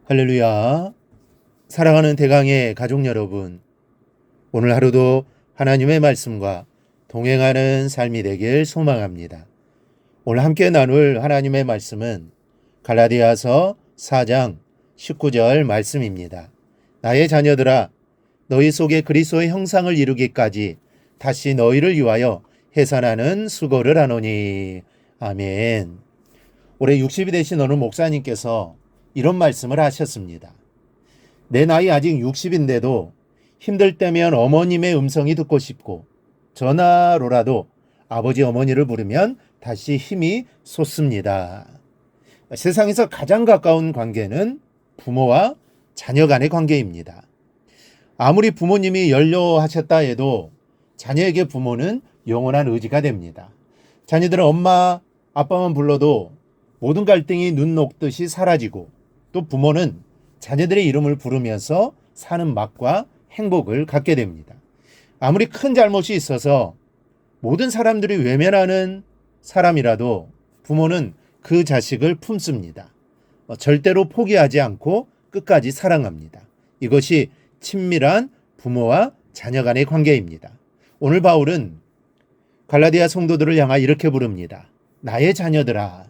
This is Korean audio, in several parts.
할렐루야. 사랑하는 대강의 가족 여러분, 오늘 하루도 하나님의 말씀과 동행하는 삶이 되길 소망합니다. 오늘 함께 나눌 하나님의 말씀은 갈라디아서 4장 19절 말씀입니다. 나의 자녀들아, 너희 속에 그리스도의 형상을 이루기까지 다시 너희를 위하여 해산하는 수고를 하노니. 아멘. 올해 60이 되신 어느 목사님께서 이런 말씀을 하셨습니다. 내 나이 아직 60인데도 힘들 때면 어머님의 음성이 듣고 싶고 전화로라도 아버지 어머니를 부르면 다시 힘이 솟습니다. 세상에서 가장 가까운 관계는 부모와 자녀 간의 관계입니다. 아무리 부모님이 연로하셨다 해도 자녀에게 부모는 영원한 의지가 됩니다. 자녀들은 엄마, 아빠만 불러도 모든 갈등이 눈 녹듯이 사라지고 또 부모는 자녀들의 이름을 부르면서 사는 맛과 행복을 갖게 됩니다. 아무리 큰 잘못이 있어서 모든 사람들이 외면하는 사람이라도 부모는 그 자식을 품습니다. 절대로 포기하지 않고 끝까지 사랑합니다. 이것이 친밀한 부모와 자녀 간의 관계입니다. 오늘 바울은 갈라디아 성도들을 향하 이렇게 부릅니다. 나의 자녀들아.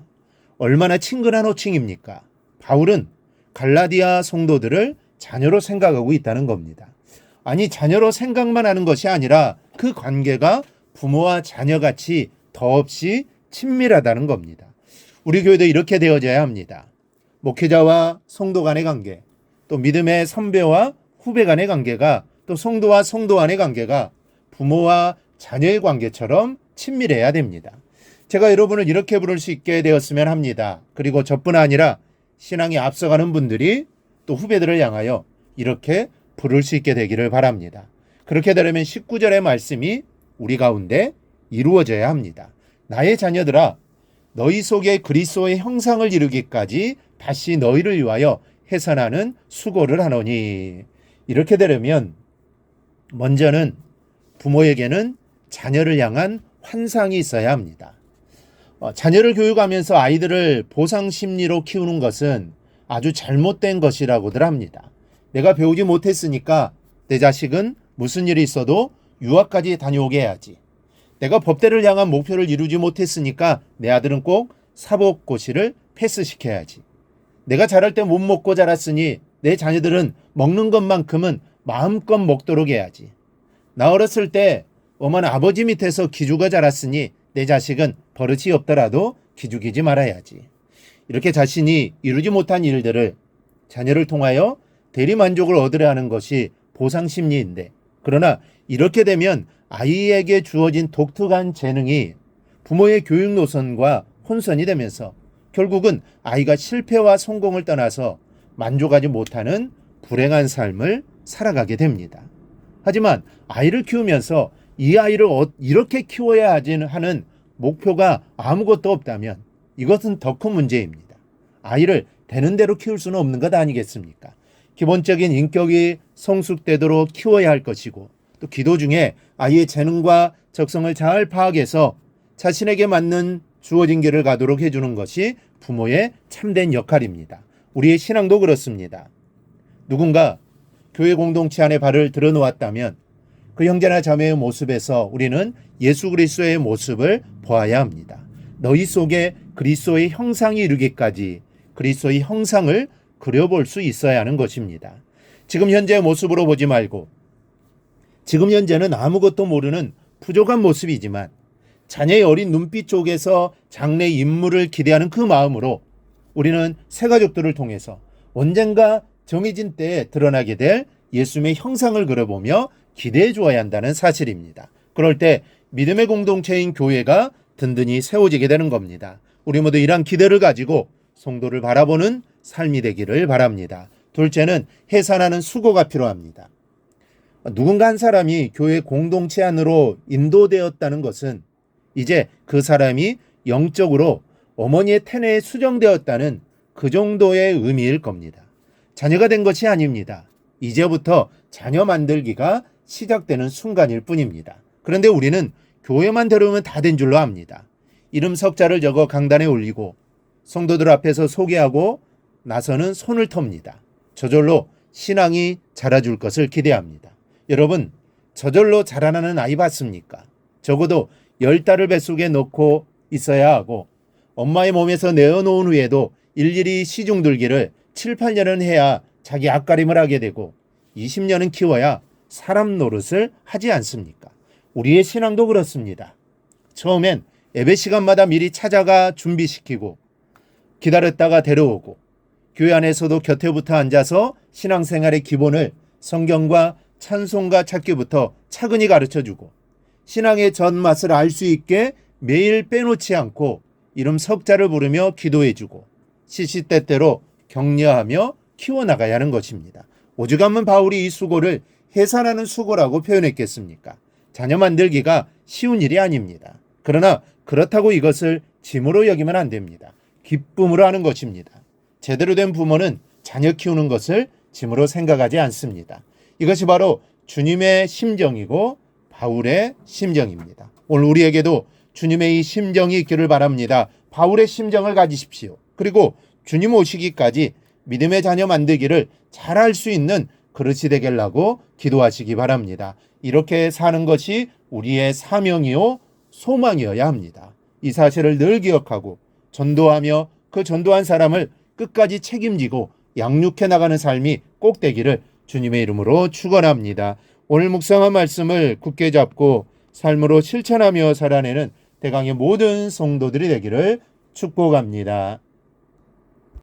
얼마나 친근한 호칭입니까? 바울은 갈라디아 성도들을 자녀로 생각하고 있다는 겁니다. 아니, 자녀로 생각만 하는 것이 아니라 그 관계가 부모와 자녀같이 더없이 친밀하다는 겁니다. 우리 교회도 이렇게 되어져야 합니다. 목회자와 성도 간의 관계, 또 믿음의 선배와 후배 간의 관계가, 또 성도와 성도 간의 관계가 부모와 자녀의 관계처럼 친밀해야 됩니다. 제가 여러분을 이렇게 부를 수 있게 되었으면 합니다. 그리고 저뿐 아니라 신앙이 앞서가는 분들이 또 후배들을 향하여 이렇게 부를 수 있게 되기를 바랍니다. 그렇게 되려면 19절의 말씀이 우리 가운데 이루어져야 합니다. 나의 자녀들아, 너희 속에 그리스도의 형상을 이루기까지 다시 너희를 위하여 해산하는 수고를 하노니. 이렇게 되려면 먼저는 부모에게는 자녀를 향한 환상이 있어야 합니다. 자녀를 교육하면서 아이들을 보상 심리로 키우는 것은 아주 잘못된 것이라고들 합니다. 내가 배우지 못했으니까 내 자식은 무슨 일이 있어도 유학까지 다녀오게 해야지. 내가 법대를 향한 목표를 이루지 못했으니까 내 아들은 꼭 사법고시를 패스시켜야지. 내가 자랄 때 못 먹고 자랐으니 내 자녀들은 먹는 것만큼은 마음껏 먹도록 해야지. 나 어렸을 때 엄마는 아버지 밑에서 기죽어 자랐으니 내 자식은 버릇이 없더라도 기죽이지 말아야지. 이렇게 자신이 이루지 못한 일들을 자녀를 통하여 대리만족을 얻으려 하는 것이 보상심리인데, 그러나 이렇게 되면 아이에게 주어진 독특한 재능이 부모의 교육 노선과 혼선이 되면서 결국은 아이가 실패와 성공을 떠나서 만족하지 못하는 불행한 삶을 살아가게 됩니다. 하지만 아이를 키우면서 이 아이를 이렇게 키워야 하는 목표가 아무것도 없다면 이것은 더 큰 문제입니다. 아이를 되는 대로 키울 수는 없는 것 아니겠습니까? 기본적인 인격이 성숙되도록 키워야 할 것이고, 또 기도 중에 아이의 재능과 적성을 잘 파악해서 자신에게 맞는 주어진 길을 가도록 해주는 것이 부모의 참된 역할입니다. 우리의 신앙도 그렇습니다. 누군가 교회 공동체 안에 발을 들어놓았다면 그 형제나 자매의 모습에서 우리는 예수 그리스도의 모습을 보아야 합니다. 너희 속에 그리스도의 형상이 이루기까지 그리스도의 형상을 그려볼 수 있어야 하는 것입니다. 지금 현재의 모습으로 보지 말고, 지금 현재는 아무것도 모르는 부족한 모습이지만 자녀의 어린 눈빛 속에서 장래 인물을 기대하는 그 마음으로 우리는 새 가족들을 통해서 언젠가 정해진 때에 드러나게 될 예수님의 형상을 그려보며 기대해 주어야 한다는 사실입니다. 그럴 때 믿음의 공동체인 교회가 든든히 세워지게 되는 겁니다. 우리 모두 이러한 기대를 가지고 성도를 바라보는 삶이 되기를 바랍니다. 둘째는 해산하는 수고가 필요합니다. 누군가 한 사람이 교회 공동체 안으로 인도되었다는 것은 이제 그 사람이 영적으로 어머니의 태내에 수정되었다는 그 정도의 의미일 겁니다. 자녀가 된 것이 아닙니다. 이제부터 자녀 만들기가 시작되는 순간일 뿐입니다. 그런데 우리는 교회만 데려오면 다 된 줄로 압니다. 이름 석자를 적어 강단에 올리고 성도들 앞에서 소개하고 나서는 손을 텁니다. 저절로 신앙이 자라줄 것을 기대합니다. 여러분, 저절로 자라나는 아이 봤습니까? 적어도 10달을 뱃속에 넣고 있어야 하고 엄마의 몸에서 내어놓은 후에도 일일이 시중 들기를 7, 8년은 해야 자기 앞가림을 하게 되고 20년은 키워야 사람 노릇을 하지 않습니까? 우리의 신앙도 그렇습니다. 처음엔 예배 시간마다 미리 찾아가 준비시키고 기다렸다가 데려오고 교회 안에서도 곁에 붙어 앉아서 신앙생활의 기본을 성경과 찬송가 찾기부터 차근히 가르쳐주고 신앙의 전맛을 알 수 있게 매일 빼놓지 않고 이름 석자를 부르며 기도해주고 시시때때로 격려하며 키워나가야 하는 것입니다. 오죽하면 바울이 이 수고를 해산하는 수고라고 표현했겠습니까? 자녀 만들기가 쉬운 일이 아닙니다. 그러나 그렇다고 이것을 짐으로 여기면 안 됩니다. 기쁨으로 하는 것입니다. 제대로 된 부모는 자녀 키우는 것을 짐으로 생각하지 않습니다. 이것이 바로 주님의 심정이고 바울의 심정입니다. 오늘 우리에게도 주님의 이 심정이 있기를 바랍니다. 바울의 심정을 가지십시오. 그리고 주님 오시기까지 믿음의 자녀 만들기를 잘할 수 있는 그릇이 되겠라고 기도하시기 바랍니다. 이렇게 사는 것이 우리의 사명이요 소망이어야 합니다. 이 사실을 늘 기억하고 전도하며 그 전도한 사람을 끝까지 책임지고 양육해 나가는 삶이 꼭 되기를 주님의 이름으로 축원합니다. 오늘 묵상한 말씀을 굳게 잡고 삶으로 실천하며 살아내는 대강의 모든 성도들이 되기를 축복합니다.